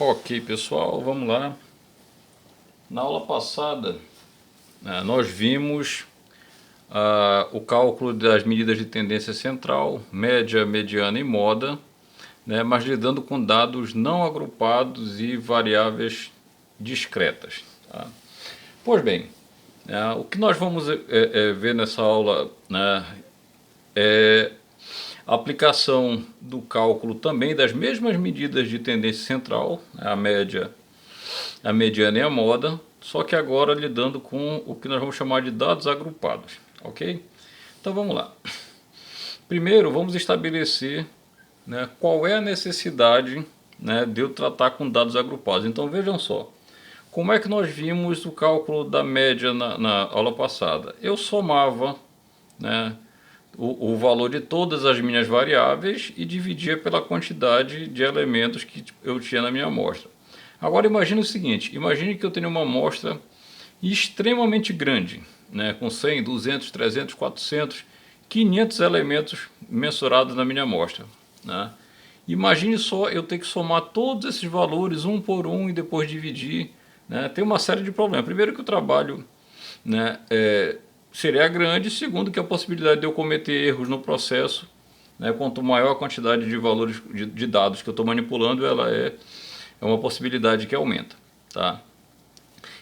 Ok, pessoal, vamos lá. Na aula passada, nós vimos o cálculo das medidas de tendência central, média, mediana e moda, né, mas lidando com dados não agrupados e variáveis discretas. Tá? Pois bem, o que nós vamos ver nessa aula, né, é a aplicação do cálculo também das mesmas medidas de tendência central, a média, a mediana e a moda, só que agora lidando com o que nós vamos chamar de dados agrupados, ok? Então vamos lá. Primeiro vamos estabelecer, né, qual é a necessidade, né, de eu tratar com dados agrupados. Então vejam só, como é que nós vimos o cálculo da média na aula passada? Eu somava, né, o valor de todas as minhas variáveis e dividia pela quantidade de elementos que eu tinha na minha amostra. Agora imagine o seguinte, imagine que eu tenho uma amostra extremamente grande, né, com 100, 200, 300, 400, 500 elementos mensurados na minha amostra. Né? Imagine só eu ter que somar todos esses valores um por um e depois dividir. Né? Tem uma série de problemas. Primeiro que o trabalho, né, seria grande, segundo que a possibilidade de eu cometer erros no processo, né, quanto maior a quantidade de valores de dados que eu estou manipulando, ela é uma possibilidade que aumenta. Tá?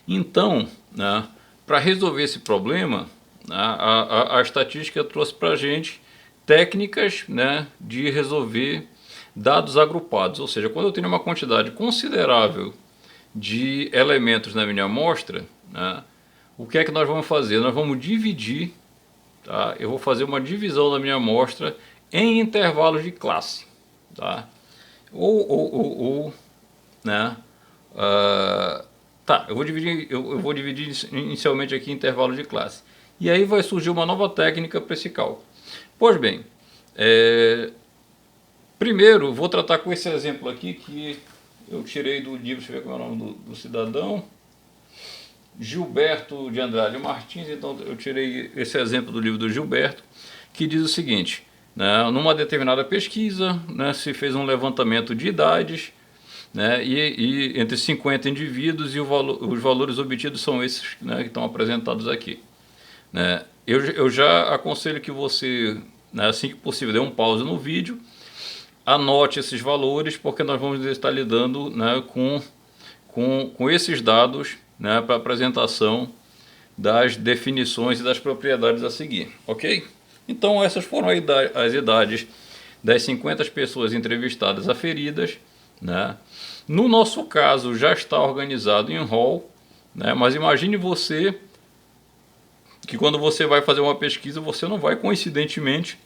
Então, né, para resolver esse problema, a estatística trouxe para a gente técnicas, né, de resolver dados agrupados, ou seja, quando eu tenho uma quantidade considerável de elementos na minha amostra, né, o que é que nós vamos fazer? Nós vamos dividir, tá? Eu vou fazer uma divisão da minha amostra em intervalos de classe, tá? Né? Tá, eu vou dividir inicialmente aqui em intervalos de classe. E aí vai surgir uma nova técnica para esse cálculo. Pois bem, primeiro vou tratar com esse exemplo aqui que eu tirei do livro, deixa eu ver qual é o nome do cidadão, Gilberto de Andrade Martins. Então eu tirei esse exemplo do livro do Gilberto, que diz o seguinte, né, numa determinada pesquisa, né, se fez um levantamento de idades, né, e entre 50 indivíduos e os valores obtidos são esses, né, que estão apresentados aqui. Né. Eu já aconselho que você, né, assim que possível, dê um pause no vídeo, anote esses valores, porque nós vamos estar lidando, né, com esses dados, né, para apresentação das definições e das propriedades a seguir, ok? Então essas foram as idades das 50 pessoas entrevistadas aferidas, né? No nosso caso já está organizado em hall, né? Mas imagine você que quando você vai fazer uma pesquisa, você não vai coincidentemente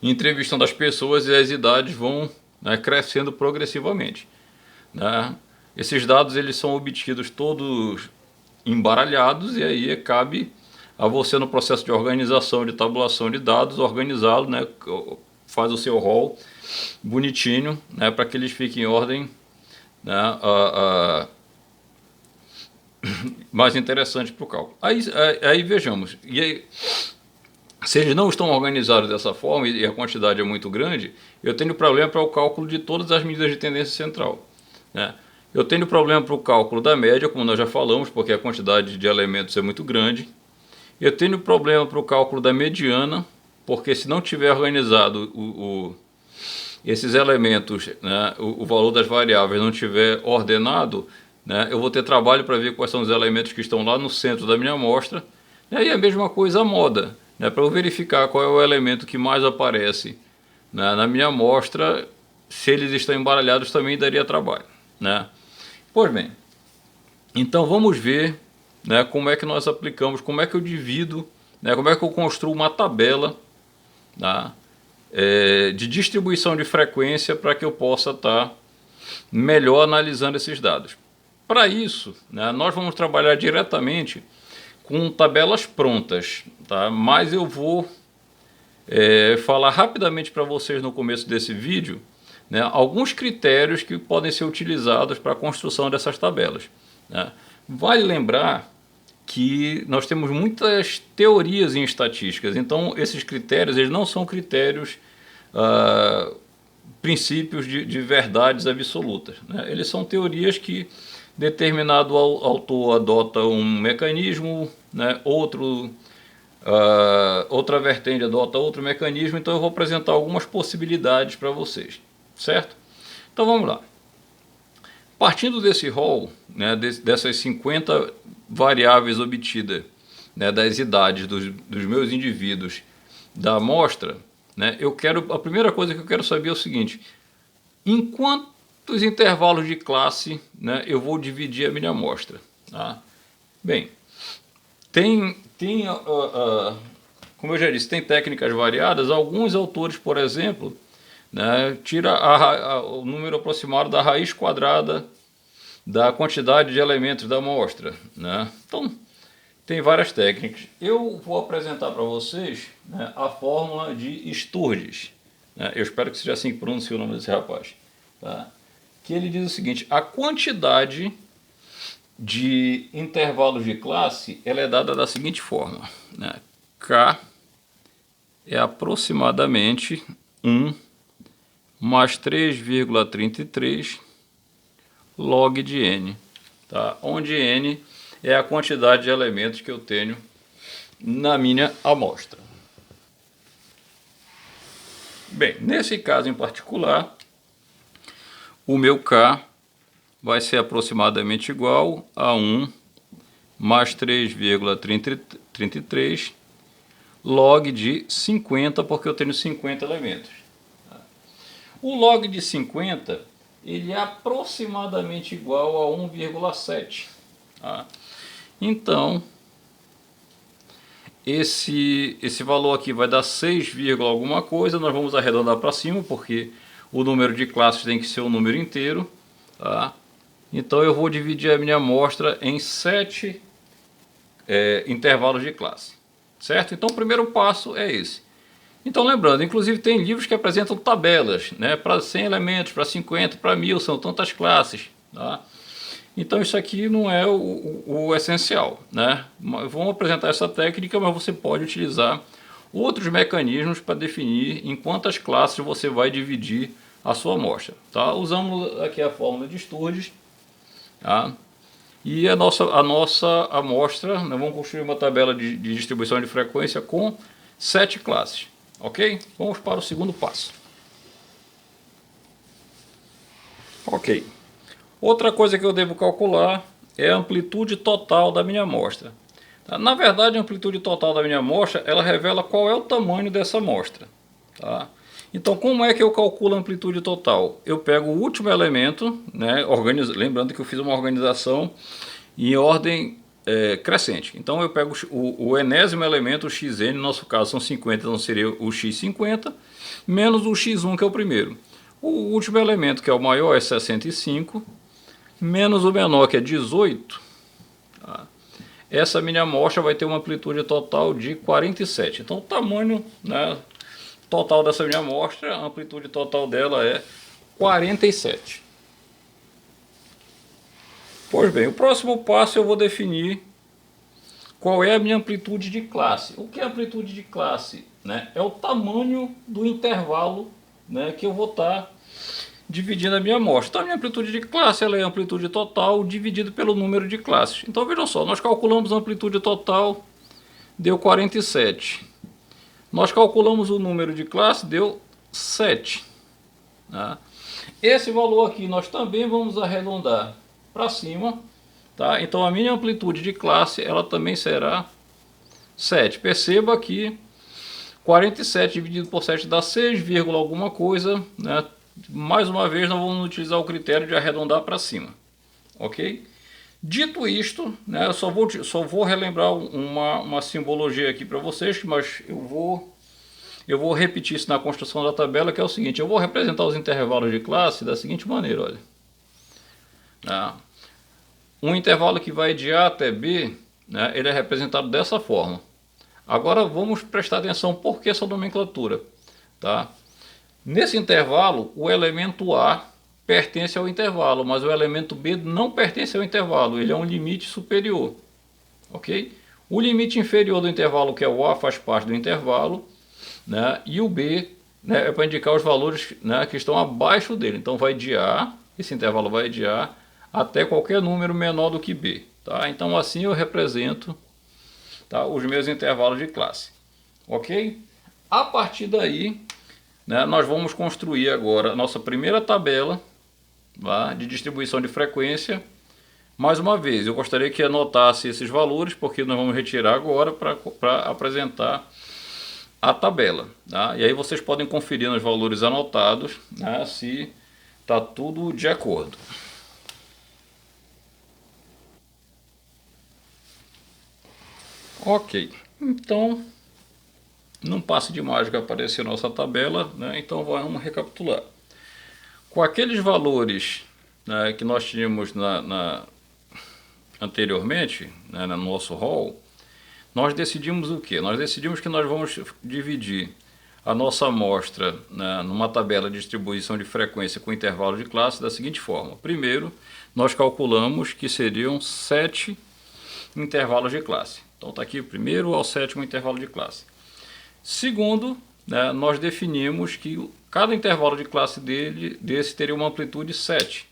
entrevistando as pessoas e as idades vão, né, crescendo progressivamente. Né? Esses dados eles são obtidos todos embaralhados e aí cabe a você no processo de organização, de tabulação de dados, organizá-lo, né? Faz o seu rol bonitinho, né? Para que eles fiquem em ordem, né? Mais interessante para o cálculo. Aí vejamos, e aí, se eles não estão organizados dessa forma e a quantidade é muito grande, eu tenho problema para o cálculo de todas as medidas de tendência central. Né? Eu tenho problema para o cálculo da média, como nós já falamos, porque a quantidade de elementos é muito grande. Eu tenho problema para o cálculo da mediana, porque se não tiver organizado esses elementos, né, o valor das variáveis não tiver ordenado, né, eu vou ter trabalho para ver quais são os elementos que estão lá no centro da minha amostra. E a mesma coisa a moda, né, para eu verificar qual é o elemento que mais aparece, né, na minha amostra, se eles estão embaralhados também daria trabalho. Né? Pois bem, então vamos ver, né, como é que nós aplicamos, como é que eu divido, né, como é que eu construo uma tabela, tá, de distribuição de frequência para que eu possa estar melhor analisando esses dados. Para isso, né, nós vamos trabalhar diretamente com tabelas prontas, tá? Mas eu vou falar rapidamente para vocês no começo desse vídeo, né, alguns critérios que podem ser utilizados para a construção dessas tabelas. Né? Vale lembrar que nós temos muitas teorias em estatísticas, então esses critérios eles não são critérios princípios de verdades absolutas, né? Eles são teorias que determinado autor adota um mecanismo, né? Outra vertente adota outro mecanismo, então eu vou apresentar algumas possibilidades para vocês, certo? Então vamos lá. Partindo desse rol, né, dessas 50 variáveis obtidas, né, das idades dos meus indivíduos da amostra, né, a primeira coisa que eu quero saber é o seguinte: em quantos intervalos de classe, né, eu vou dividir a minha amostra? Tá? Bem, como eu já disse, tem técnicas variadas. Alguns autores, por exemplo, né, tira o número aproximado da raiz quadrada da quantidade de elementos da amostra, né? Então, tem várias técnicas. Eu vou apresentar para vocês, né, a fórmula de Sturges, né? Eu espero que seja assim que pronuncia o nome desse rapaz, tá? Que ele diz o seguinte: a quantidade de intervalos de classe ela é dada da seguinte forma, né? K é aproximadamente 1 mais 3,33 log de n, tá? Onde n é a quantidade de elementos que eu tenho na minha amostra. Bem, nesse caso em particular, o meu K vai ser aproximadamente igual a 1 mais 3,33 log de 50, porque eu tenho 50 elementos. O log de 50, ele é aproximadamente igual a 1,7. Tá? Então, esse valor aqui vai dar 6, alguma coisa. Nós vamos arredondar para cima, porque o número de classes tem que ser um número inteiro. Tá? Então, eu vou dividir a minha amostra em 7 intervalos de classe. Certo? Então, o primeiro passo é esse. Então, lembrando, inclusive tem livros que apresentam tabelas, né, para 100 elementos, para 50, para 1000, são tantas classes. Tá? Então, isso aqui não é o essencial, né? Vamos apresentar essa técnica, mas você pode utilizar outros mecanismos para definir em quantas classes você vai dividir a sua amostra. Tá? Usamos aqui a fórmula de Sturges. Tá? E a nossa amostra, nós vamos construir uma tabela de distribuição de frequência com 7 classes. Ok? Vamos para o segundo passo. Ok. Outra coisa que eu devo calcular é a amplitude total da minha amostra. Na verdade, a amplitude total da minha amostra, ela revela qual é o tamanho dessa amostra. Tá? Então, como é que eu calculo a amplitude total? Eu pego o último elemento, né, lembrando que eu fiz uma organização em ordem crescente. Então eu pego o enésimo elemento, o xn, no nosso caso são 50, então seria o x50, menos o x1, que é o primeiro. O último elemento, que é o maior, é 65, menos o menor, que é 18. Tá? Essa minha amostra vai ter uma amplitude total de 47. Então o tamanho, né, total dessa minha amostra, a amplitude total dela é 47. Pois bem, o próximo passo eu vou definir qual é a minha amplitude de classe. O que é amplitude de classe? Né? É o tamanho do intervalo, né, que eu vou estar dividindo a minha amostra. Então a minha amplitude de classe ela é a amplitude total dividido pelo número de classes. Então vejam só, nós calculamos a amplitude total, deu 47. Nós calculamos o número de classe, deu 7. Tá? Esse valor aqui nós também vamos arredondar para cima, tá? Então a minha amplitude de classe ela também será 7. Perceba que 47 dividido por 7 dá 6, alguma coisa, né? Mais uma vez nós vamos utilizar o critério de arredondar para cima, ok? Dito isto, né, eu só vou relembrar uma simbologia aqui para vocês, mas eu vou repetir isso na construção da tabela, que é o seguinte: eu vou representar os intervalos de classe da seguinte maneira, olha. Um intervalo que vai de A até B, né, ele é representado dessa forma. Agora vamos prestar atenção por que essa nomenclatura. Tá? Nesse intervalo, o elemento A pertence ao intervalo, mas o elemento B não pertence ao intervalo, ele é um limite superior. Ok? O limite inferior do intervalo, que é o A, faz parte do intervalo, né, e o B né, é para indicar os valores, né, que estão abaixo dele. Então vai de A, esse intervalo vai de A até qualquer número menor do que B. Tá? Então assim eu represento, tá, os meus intervalos de classe. Ok? A partir daí, né, nós vamos construir agora a nossa primeira tabela, tá, de distribuição de frequência. Mais uma vez, eu gostaria que anotasse esses valores, porque nós vamos retirar agora para apresentar a tabela. Tá? E aí vocês podem conferir nos valores anotados, né, se está tudo de acordo. Ok, então num passe de mágica apareceu nossa tabela, né, então vamos recapitular. Com aqueles valores, né, que nós tínhamos anteriormente, né, no nosso rol, nós decidimos o que? Nós decidimos que nós vamos dividir a nossa amostra, né, numa tabela de distribuição de frequência com intervalo de classe da seguinte forma. Primeiro, nós calculamos que seriam 7 intervalos de classe. Então está aqui o primeiro ao 7º intervalo de classe. Segundo, né, nós definimos que cada intervalo de classe desse teria uma amplitude 7.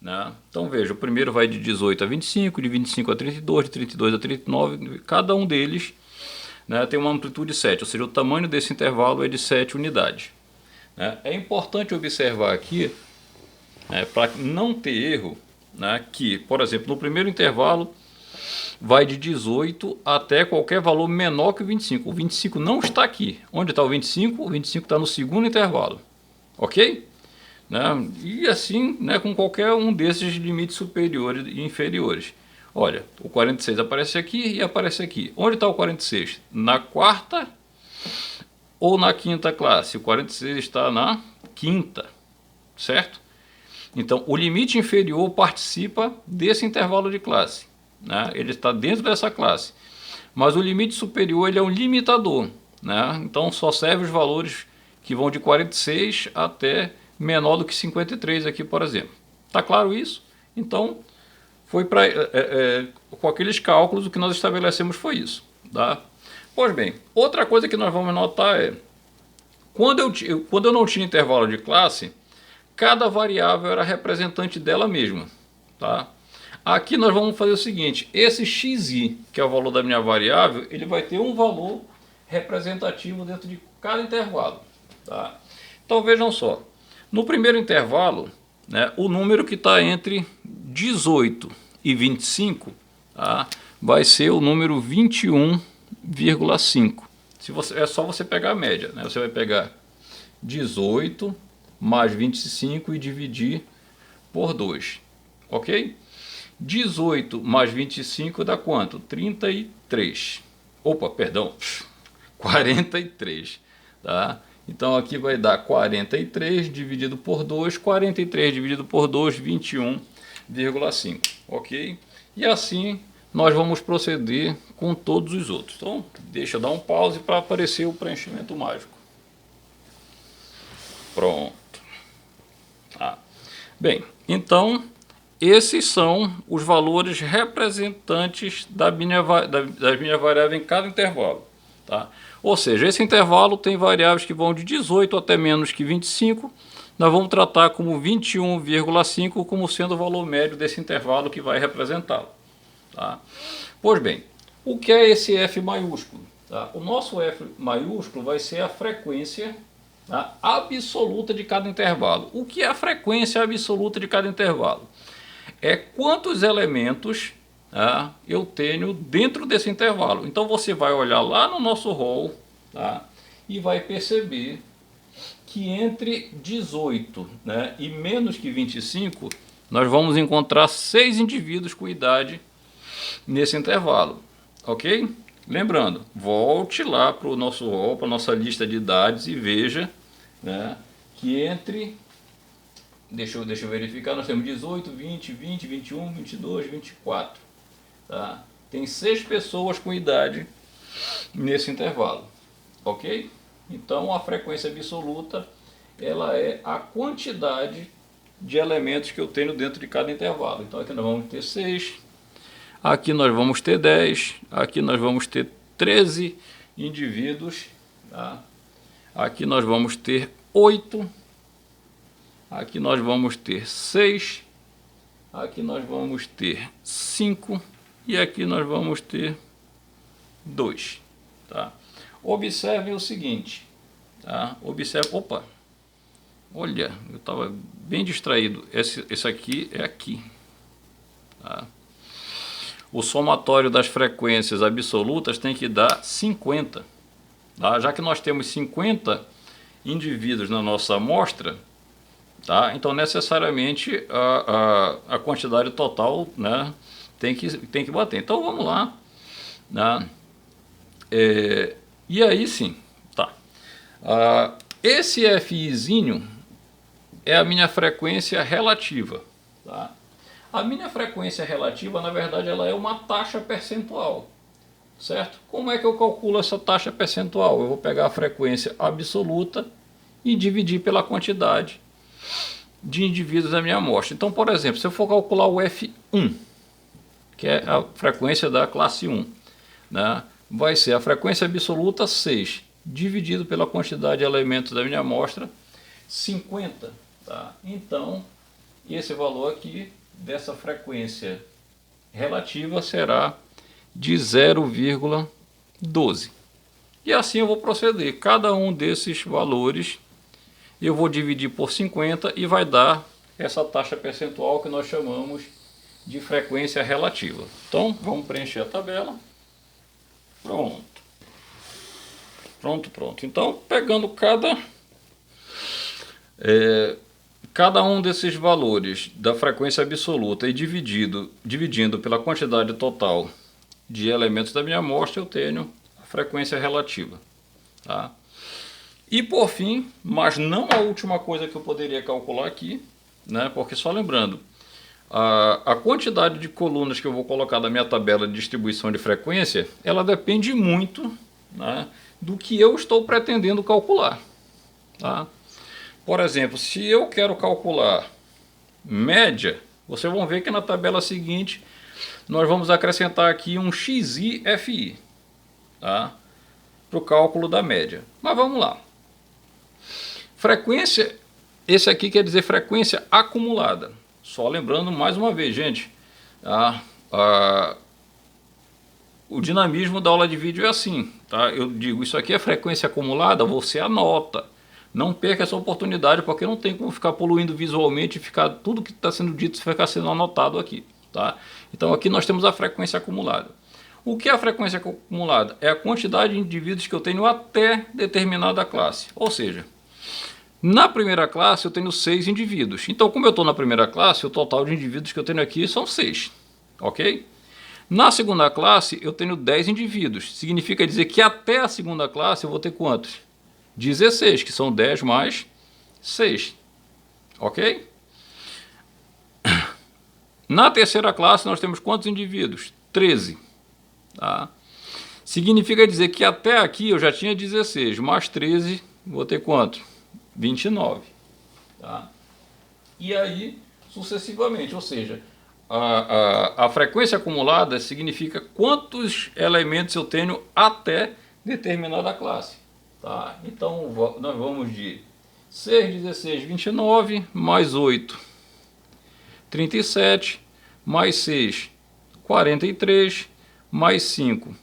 Né? Então veja, o primeiro vai de 18 a 25, de 25 a 32, de 32 a 39, cada um deles, né, tem uma amplitude 7, ou seja, o tamanho desse intervalo é de 7 unidades. Né? É importante observar aqui, né, para não ter erro, né, que, por exemplo, no primeiro intervalo vai de 18 até qualquer valor menor que o 25. O 25 não está aqui. Onde está o 25? O 25 está no segundo intervalo. Ok? Né? E assim, né, com qualquer um desses limites superiores e inferiores. Olha, o 46 aparece aqui e aparece aqui. Onde está o 46? Na quarta ou na quinta classe? O 46 está na quinta, certo? Então, o limite inferior participa desse intervalo de classe, né? Ele está dentro dessa classe. Mas o limite superior ele é um limitador, né? Então, só serve os valores que vão de 46 até menor do que 53 aqui, por exemplo. Tá claro isso? Então, foi para com aqueles cálculos o que nós estabelecemos foi isso, tá? Pois bem, outra coisa que nós vamos notar é quando eu não tinha intervalo de classe, cada variável era representante dela mesma, tá? Aqui nós vamos fazer o seguinte, esse xi, que é o valor da minha variável, ele vai ter um valor representativo dentro de cada intervalo, tá? Então vejam só, no primeiro intervalo, né, o número que está entre 18 e 25, tá, vai ser o número 21,5. É só você pegar a média, né? Você vai pegar 18 mais 25 e dividir por 2, ok? 18 mais 25 dá quanto? 33. Opa, perdão, 43, tá? Então aqui vai dar 43 dividido por 2, 43 dividido por 2, 21,5, ok? E assim nós vamos proceder com todos os outros. Então deixa eu dar um pause para aparecer o preenchimento mágico. Pronto. Ah. Bem, então esses são os valores representantes das minhas variáveis em cada intervalo, tá? Ou seja, esse intervalo tem variáveis que vão de 18 até menos que 25. Nós vamos tratar como 21,5 como sendo o valor médio desse intervalo que vai representá-lo, tá? Pois bem, o que é esse F maiúsculo? Tá? O nosso F maiúsculo vai ser a frequência, tá, absoluta de cada intervalo. O que é a frequência absoluta de cada intervalo? É quantos elementos, tá, eu tenho dentro desse intervalo. Então você vai olhar lá no nosso rol, tá, e vai perceber que entre 18, né, e menos que 25, nós vamos encontrar 6 indivíduos com idade nesse intervalo, ok? Lembrando, volte lá para o nosso rol, para a nossa lista de idades e veja, né, que entre... Deixa eu verificar, nós temos 18, 20, 20, 21, 22, 24. Tá? Tem 6 pessoas com idade nesse intervalo, ok? Então a frequência absoluta ela é a quantidade de elementos que eu tenho dentro de cada intervalo. Então aqui nós vamos ter 6, aqui nós vamos ter 10, aqui nós vamos ter 13 indivíduos, tá, aqui nós vamos ter 8, aqui nós vamos ter 6, aqui nós vamos ter 5 e aqui nós vamos ter 2, tá? Observe o seguinte, tá? Observe, opa, olha, eu estava bem distraído, esse aqui é aqui, tá? O somatório das frequências absolutas tem que dar 50, tá? Já que nós temos 50 indivíduos na nossa amostra, tá? Então necessariamente a quantidade total, né, tem que bater. Então vamos lá, né? E aí sim, tá? Esse FIzinho é a minha frequência relativa, tá? A minha frequência relativa, na verdade, ela é uma taxa percentual, certo? Como é que eu calculo essa taxa percentual? Eu vou pegar a frequência absoluta e dividir pela quantidade de indivíduos da minha amostra. Então, por exemplo, se eu for calcular o F1, que é a frequência da classe 1, né, vai ser a frequência absoluta 6, dividido pela quantidade de elementos da minha amostra, 50. Tá? Então, esse valor aqui dessa frequência relativa será de 0,12. E assim eu vou proceder. Cada um desses valores eu vou dividir por 50 e vai dar essa taxa percentual que nós chamamos de frequência relativa. Então, vamos preencher a tabela. Pronto. Pronto. Então, pegando cada um desses valores da frequência absoluta e dividindo pela quantidade total de elementos da minha amostra, eu tenho a frequência relativa. Tá? E por fim, mas não a última coisa que eu poderia calcular aqui, né, porque só lembrando, a quantidade de colunas que eu vou colocar na minha tabela de distribuição de frequência, ela depende muito, né, do que eu estou pretendendo calcular. Tá? Por exemplo, se eu quero calcular média, vocês vão ver que na tabela seguinte nós vamos acrescentar aqui um XI-FI, tá? Para o cálculo da média. Mas vamos lá. Frequência, esse aqui quer dizer frequência acumulada. Só lembrando mais uma vez, gente, o dinamismo da aula de vídeo é assim, tá? Eu digo, isso aqui é frequência acumulada, você anota. Não perca essa oportunidade, porque não tem como ficar poluindo visualmente e ficar tudo que está sendo dito ficar sendo anotado aqui, tá? Então aqui nós temos a frequência acumulada. O que é a frequência acumulada? É a quantidade de indivíduos que eu tenho até determinada classe. Ou seja, na primeira classe eu tenho 6 indivíduos. Então, como eu estou na primeira classe, o total de indivíduos que eu tenho aqui são 6. Ok? Na segunda classe eu tenho 10 indivíduos. Significa dizer que até a segunda classe eu vou ter quantos? 16, que são 10 mais 6. Ok? Na terceira classe nós temos quantos indivíduos? 13. Tá? Significa dizer que até aqui eu já tinha 16, mais 13, vou ter quanto? 29. Tá? E aí, sucessivamente, ou seja, a frequência acumulada significa quantos elementos eu tenho até determinada classe. Tá? Então, nós vamos de 6, 16, 29, mais 8, 37, mais 6, 43, mais 5,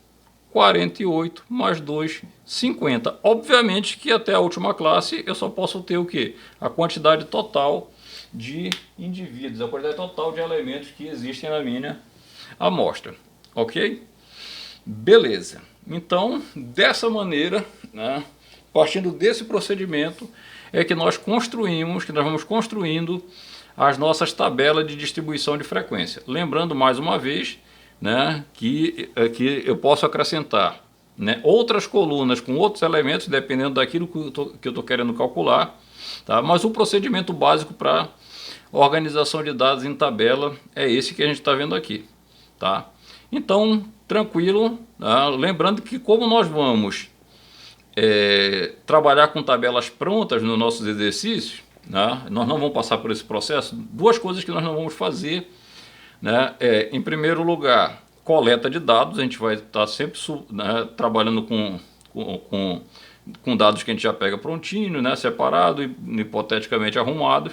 48, mais 2, 50. Obviamente que até a última classe eu só posso ter o quê? A quantidade total de indivíduos, a quantidade total de elementos que existem na minha amostra. Ok? Beleza. Então, dessa maneira, né, partindo desse procedimento, é que nós vamos construindo as nossas tabelas de distribuição de frequência. Lembrando mais uma vez, né, que eu posso acrescentar, né, outras colunas com outros elementos, dependendo daquilo que eu estou querendo calcular. Tá? Mas o procedimento básico para organização de dados em tabela é esse que a gente está vendo aqui. Tá? Então, tranquilo, tá? Lembrando que como nós vamos trabalhar com tabelas prontas nos nossos exercícios, né, nós não vamos passar por esse processo. Duas coisas que nós não vamos fazer, né, em primeiro lugar, coleta de dados. A gente vai estar sempre, né, trabalhando com com dados que a gente já pega prontinho, né, separado e hipoteticamente arrumado,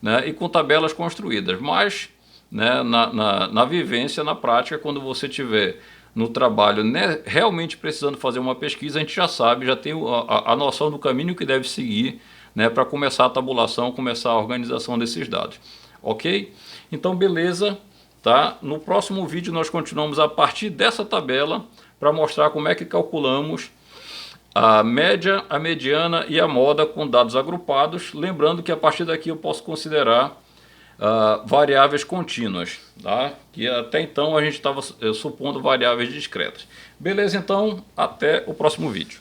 né, e com tabelas construídas. Mas, né, na vivência, na prática, quando você tiver no trabalho, né, realmente precisando fazer uma pesquisa, a gente já sabe, já tem a noção do caminho que deve seguir, né, para começar a tabulação, começar a organização desses dados. Ok? Então, beleza. Tá? No próximo vídeo nós continuamos a partir dessa tabela para mostrar como é que calculamos a média, a mediana e a moda com dados agrupados. Lembrando que a partir daqui eu posso considerar variáveis contínuas, tá? Que até então a gente estava supondo variáveis discretas. Beleza, então até o próximo vídeo.